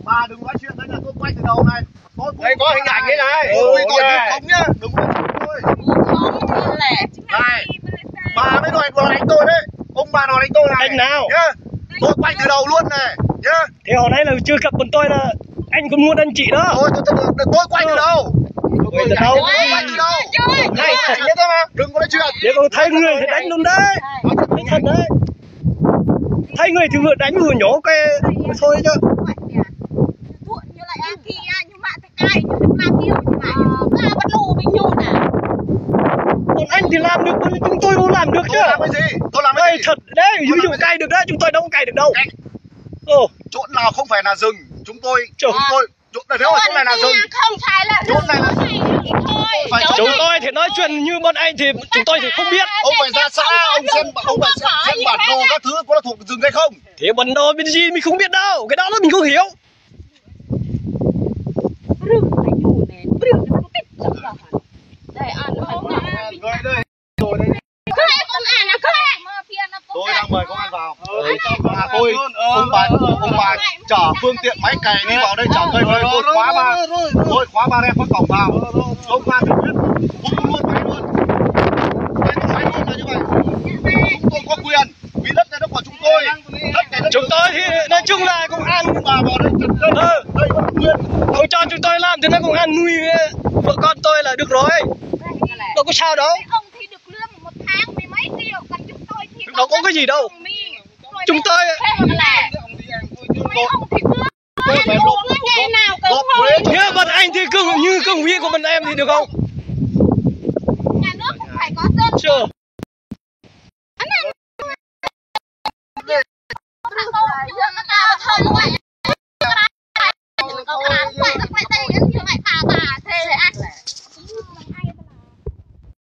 Bà đừng nói chuyện đấy là tôi quay từ đầu này. Đây có hình ảnh đấy này. Tôi tội không nhá. Đừng có tôi. Này, bà mới đòi đánh tôi đấy. Ông bà đòi đánh tôi này. Anh nào? Nhá. Tôi quay từ đầu luôn này. Nhá. Thế hồi nãy là chưa gặp bọn tôi là anh còn muốn anh chị đó. Tôi quay từ đầu. Quay từ đâu? Quay từ đầu. Này, thật đấy mà. Đừng có nói chuyện. Nếu còn thấy người thì đánh luôn đấy. Thấy thật đấy. Thấy người thì vừa đánh vừa nhổ cái thôi chứ. Còn anh thì làm được, chúng tôi đâu làm được chứ. Tôi làm cái gì? Tôi làm cái gì? Thật đấy, ví dụ cày được đấy, chúng tôi đâu có cày được đâu. Chỗ nào không phải là rừng, chúng tôi nếu mà chỗ này là rừng, không phải là chỗ này là chúng tôi thì nói chuyện như bọn anh thì chúng tôi thì không biết. ông phải ra xã, ông xem bản đồ các thứ có là thuộc rừng hay không? Thế bản đồ bên gì mình không biết đâu, cái đó là mình không hiểu. Tôi đang mời công an vào. Ông bà chở phương tiện máy cày đi vào đây chở cây về, tôi khóa ba rem có cổng vào. Ông bà phải biết, hút luôn máy luôn. Đây tôi nói luôn là như vậy. Chúng tôi có quyền, vì đất này nó của chúng tôi. Chúng tôi thì nói chung là công an bà vào đây đây có quyền. Không cho chúng tôi làm thì nó công an nuôi vợ con tôi là được rồi. Đâu có sao đâu. Ông thì được lương một tháng mười mấy triệu, còn chúng tôi thì đâu có cái gì đâu. Chúng tôi như bọn anh thì như công viên của bọn em thì được không? Nhà nước cũng phải có dân. Chưa.